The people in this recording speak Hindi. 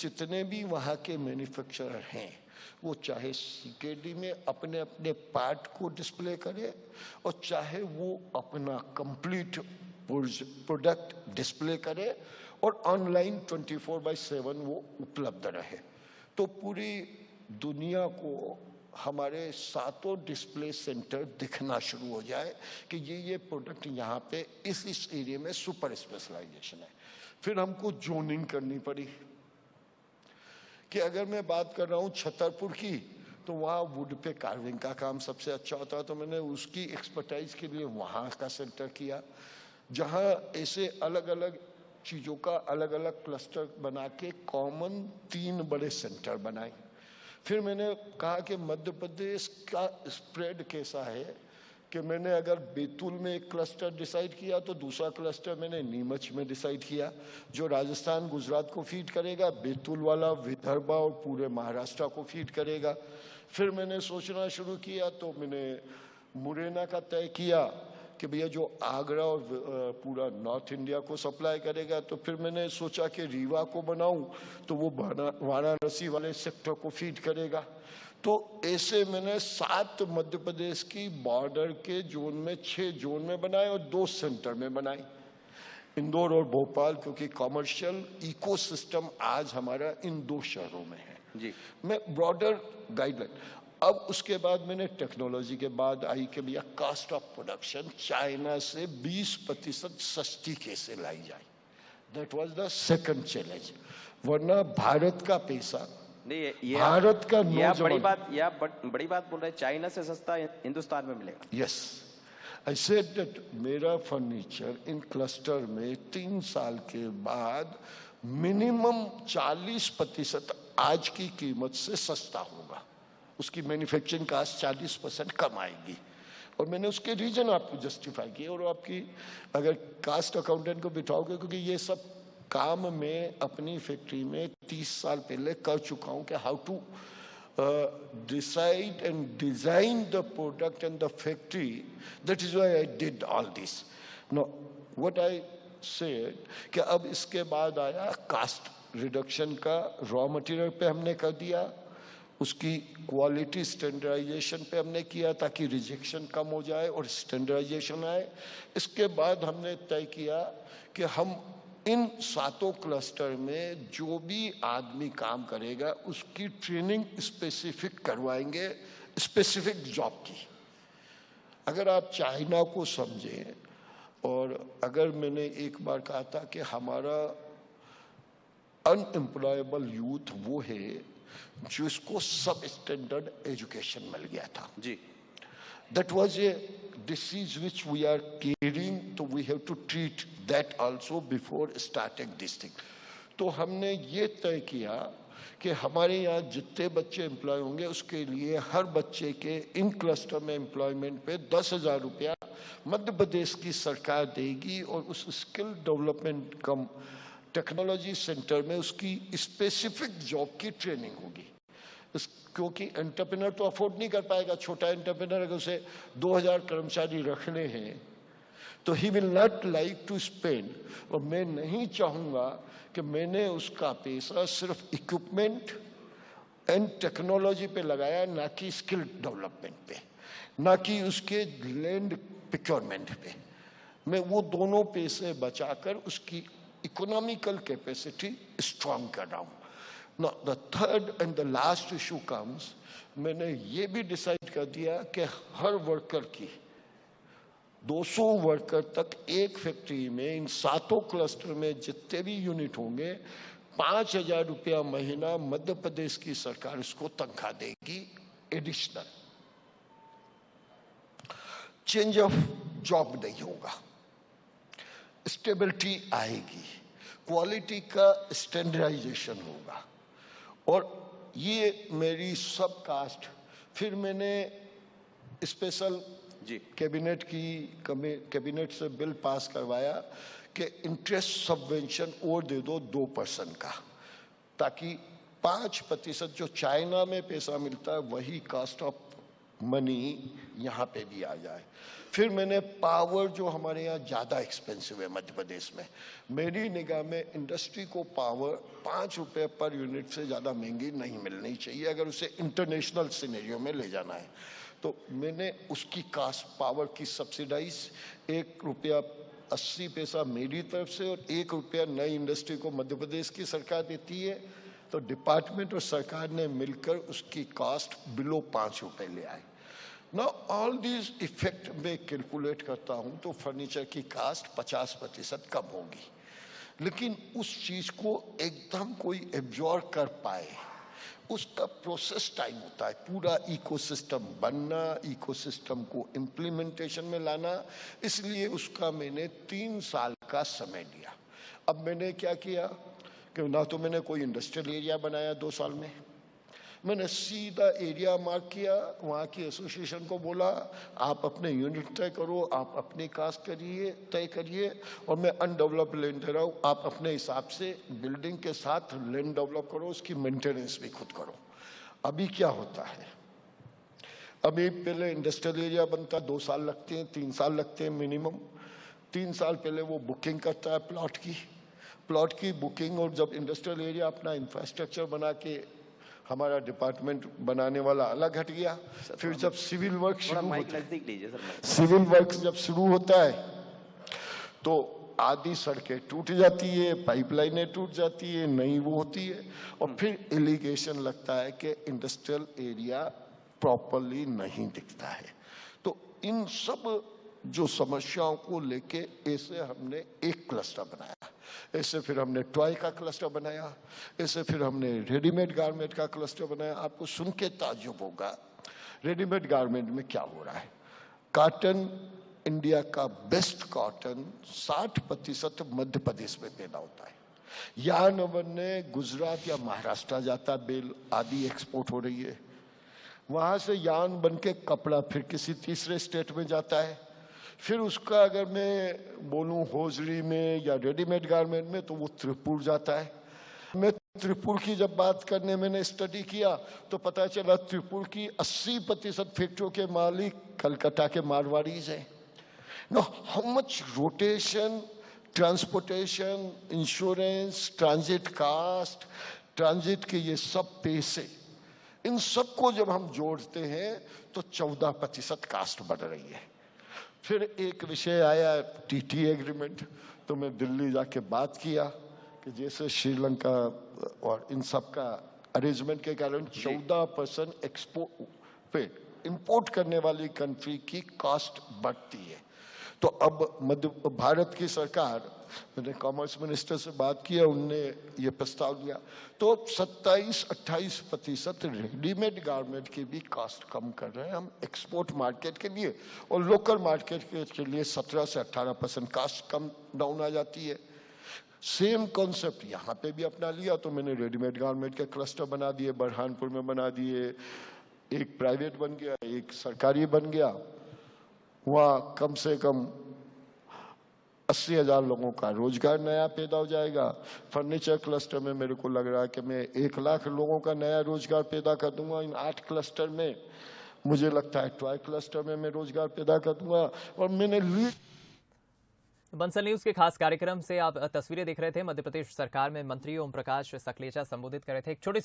जितने भी वहाँ के मैन्युफैक्चरर हैं वो चाहे सीकेडी में अपने अपने पार्ट को डिस्प्ले करे और चाहे वो अपना कंप्लीट प्रोडक्ट डिस्प्ले करे और ऑनलाइन 24/7 वो उपलब्ध रहे, तो पूरी दुनिया को हमारे सातों डिस्प्ले सेंटर दिखना शुरू हो जाए कि ये प्रोडक्ट यहाँ पे इस एरिया में सुपर स्पेशलाइजेशन है। फिर हमको जोनिंग करनी पड़ी कि अगर मैं बात कर रहा हूँ छतरपुर की, तो वहाँ वुड पे कार्विंग का काम सबसे अच्छा होता है, तो मैंने उसकी एक्सपर्टाइज के लिए वहाँ का सेंटर किया, जहाँ ऐसे अलग अलग चीज़ों का अलग अलग क्लस्टर बना के कॉमन 3 बड़े सेंटर बनाए। फिर मैंने कहा कि मध्य प्रदेश का स्प्रेड कैसा है कि मैंने अगर बैतूल में एक क्लस्टर डिसाइड किया तो दूसरा क्लस्टर मैंने नीमच में डिसाइड किया, जो राजस्थान गुजरात को फीड करेगा, बैतूल वाला विदर्भ और पूरे महाराष्ट्र को फीड करेगा। फिर मैंने सोचना शुरू किया तो मैंने मुरैना का तय किया कि भैया जो आगरा और पूरा नॉर्थ इंडिया को सप्लाई करेगा, तो फिर मैंने सोचा कि रीवा को बनाऊं तो वो वाराणसी वाले सेक्टर को फीड करेगा। तो ऐसे मैंने 7 मध्य प्रदेश की बॉर्डर के जोन में 6 जोन में बनाए और 2 सेंटर में बनाए, इंदौर और भोपाल, क्योंकि कॉमर्शियल इकोसिस्टम आज हमारा इन 2 शहरों में है जी। मैं ब्रॉडर गाइडलाइन। अब उसके बाद मैंने टेक्नोलॉजी के बाद आई कि भैया कास्ट ऑफ प्रोडक्शन चाइना से 20% सस्ती कैसे लाई जाए, that was the second challenge. वरना भारत का पैसा नहीं, ये भारत का बड़ी बात बोल रहे हैं, चाइना से सस्ता हिंदुस्तान में मिलेगा। यस, आई सेड दैट मेरा फर्नीचर इन क्लस्टर में 3 साल के बाद मिनिमम 40% आज की कीमत से सस्ता होगा, उसकी मैन्युफैक्चरिंग कास्ट 40% कम आएगी। और मैंने उसके रीजन आपको जस्टिफाई किए, और आपकी अगर कास्ट अकाउंटेंट को बिठाओगे, क्योंकि ये सब काम मैं अपनी फैक्ट्री में 30 साल पहले कर चुका हूं कि how to decide and design the product and the factory, that is why I did all this. Know what I said कि अब इसके बाद आया कास्ट रिडक्शन का, रॉ मटेरियल पे हमने कर दिया, उसकी क्वालिटी स्टैंडर्डाइजेशन पे हमने किया ताकि रिजेक्शन कम हो जाए और स्टैंडर्डाइजेशन आए। इसके बाद हमने तय किया कि हम इन 7 क्लस्टर में जो भी आदमी काम करेगा उसकी ट्रेनिंग स्पेसिफिक करवाएंगे, स्पेसिफिक जॉब की। अगर आप चाइना को समझें, और अगर मैंने एक बार कहा था कि हमारा अनएम्प्लॉयबल यूथ वो है जिसको सब स्टैंडर्ड एजुकेशन मिल गया था जी। That was a disease which we are carrying, so we have to treat that also before starting this thing. तो हमने ये तय किया कि हमारे यहाँ जितने बच्चे एम्प्लॉय होंगे उसके लिए हर बच्चे के इन क्लस्टर में एम्प्लॉयमेंट पे 10,000 रुपया मध्य प्रदेश की सरकार देगी, और उस स्किल डेवलपमेंट कम टेक्नोलॉजी सेंटर में उसकी स्पेसिफिक जॉब की ट्रेनिंग होगी। क्योंकि एंटरप्रेन्योर तो अफोर्ड नहीं कर पाएगा, छोटा एंटरप्रेन्योर अगर उसे 2000 कर्मचारी रखने हैं तो he will not like to spend. और मैं नहीं चाहूँगा कि मैंने उसका पैसा सिर्फ इक्विपमेंट एंड टेक्नोलॉजी पे लगाया, ना कि स्किल डेवलपमेंट पे, ना कि उसके लैंड प्रोक्योरमेंट पे। मैं वो दोनों पैसे बचाकर उसकी इकोनॉमिकल कैपेसिटी स्ट्रांग कर रहा हूँ। Now, the third and the last issue comes, मैंने ये भी डिसाइड कर दिया कि हर वर्कर की 200 वर्कर तक एक फैक्ट्री में इन 7 क्लस्टर में जितने भी यूनिट होंगे 5,000 रुपया महीना मध्य प्रदेश की सरकार इसको तनख्वाह देगी एडिशनल। चेंज ऑफ जॉब नहीं होगा, स्टेबिलिटी आएगी, क्वालिटी का स्टैंडर्डाइजेशन होगा। और ये मेरी सब कास्ट, फिर मैंने स्पेशल जी कैबिनेट से बिल पास करवाया कि इंटरेस्ट सबवेंशन और दे दो 2% का, ताकि 5% जो चाइना में पैसा मिलता है वही कास्ट ऑफ मनी यहाँ पे भी आ जाए। फिर मैंने पावर, जो हमारे यहाँ ज़्यादा एक्सपेंसिव है मध्य प्रदेश में, मेरी निगाह में इंडस्ट्री को पावर 5 रुपये पर यूनिट से ज़्यादा महंगी नहीं मिलनी चाहिए अगर उसे इंटरनेशनल सिनेरियो में ले जाना है। तो मैंने उसकी कास्ट पावर की सब्सिडाइज 1 रुपया 80 पैसा मेरी तरफ से और 1 रुपया नई इंडस्ट्री को मध्य प्रदेश की सरकार देती है। तो डिपार्टमेंट और सरकार ने मिलकर उसकी कॉस्ट बिलो 5 रुपए ले आए। ना ऑल दीज इफेक्ट में कैलकुलेट करता हूं तो फर्नीचर की कास्ट 50% कम होगी, लेकिन उस चीज को एकदम कोई एब्जॉर्ब कर पाए उसका प्रोसेस टाइम होता है। पूरा इकोसिस्टम बनना, इकोसिस्टम को इम्प्लीमेंटेशन में लाना, इसलिए उसका मैंने 3 साल का समय लिया। अब मैंने क्या किया कि ना तो मैंने कोई इंडस्ट्रियल एरिया बनाया 2 साल में, मैंने सीधा एरिया मार्क किया, वहाँ की एसोसिएशन को बोला आप अपने यूनिट तय करो, आप अपनी कास्ट करिए, तय करिए, और मैं अनडेवलप्ड लैंड दे रहा हूँ, आप अपने हिसाब से बिल्डिंग के साथ लैंड डेवलप करो, उसकी मेंटेनेंस भी खुद करो। अभी क्या होता है, अभी पहले इंडस्ट्रियल एरिया बनता 2 साल लगते हैं, 3 साल लगते हैं मिनिमम। 3 साल पहले वो बुकिंग करता है प्लॉट की बुकिंग, और जब इंडस्ट्रियल एरिया अपना इंफ्रास्ट्रक्चर बना के, हमारा डिपार्टमेंट बनाने वाला अलग हट गया, फिर जब सिविल वर्क जब शुरू होता है तो आधी सड़कें टूट जाती है, पाइपलाइनें टूट जाती है, नई वो होती है, और फिर एलिगेशन लगता है कि इंडस्ट्रियल एरिया प्रॉपरली नहीं दिखता है। तो इन सब जो समस्याओं को लेके ऐसे हमने एक क्लस्टर बनाया, ऐसे फिर हमने टॉय का क्लस्टर बनाया, ऐसे फिर हमने रेडीमेड गारमेंट का क्लस्टर बनाया। आपको सुन के ताज्जुब होगा, रेडीमेड गारमेंट में क्या हो रहा है। कॉटन, इंडिया का बेस्ट कॉटन 60% मध्य प्रदेश में पैदा होता है। यार्न बनने गुजरात या महाराष्ट्र जाता, बेल आदि एक्सपोर्ट हो रही है, वहां से यार्न बन के कपड़ा फिर किसी तीसरे स्टेट में जाता है, फिर उसका अगर मैं बोलूं होजरी में या रेडीमेड गारमेंट में तो वो त्रिपुर जाता है। मैं त्रिपुर की जब बात करने मैंने स्टडी किया तो पता चला त्रिपुर की 80% फैक्ट्रियों के मालिक कलकत्ता के मारवाड़ीज हैं। Know how much rotation, transportation, insurance, transit cost, transit के ये सब पैसे, इन सबको जब हम जोड़ते हैं तो 14% कास्ट बढ़ रही है। फिर एक विषय आया टीटी एग्रीमेंट, तो मैं दिल्ली जाके बात किया कि जैसे श्रीलंका और इन सब का अरेंजमेंट के कारण 14% एक्सपोर्ट पे इंपोर्ट करने वाली कंट्री की कॉस्ट बढ़ती है। तो अब मध्य भारत की सरकार, मैंने कॉमर्स मिनिस्टर से बात किया, उनने ये प्रस्ताव दिया, तो 27-28% रेडीमेड गारमेंट की भी कॉस्ट कम कर रहे हैं हम एक्सपोर्ट मार्केट के लिए, और लोकल मार्केट के लिए 17 से 18% कॉस्ट कम डाउन आ जाती है। सेम कॉन्सेप्ट यहाँ पे भी अपना लिया, तो मैंने रेडीमेड गारमेंट के क्लस्टर बना दिए, बुरहानपुर में बना दिए, एक प्राइवेट बन गया, एक सरकारी बन गया। वहाँ कम से कम 80,000 लोगों का रोजगार नया पैदा हो जाएगा। फर्नीचर क्लस्टर में मेरे को लग रहा है कि मैं 1 लाख लोगों का नया रोजगार पैदा कर दूंगा इन 8 क्लस्टर में। मुझे लगता है टॉय क्लस्टर में मैं रोजगार पैदा कर दूंगा। और मैंने बंसल न्यूज के खास कार्यक्रम से आप तस्वीरें देख रहे थे। मध्य प्रदेश सरकार में मंत्री ओम प्रकाश सकलेचा संबोधित कर रहे थे। एक छोटे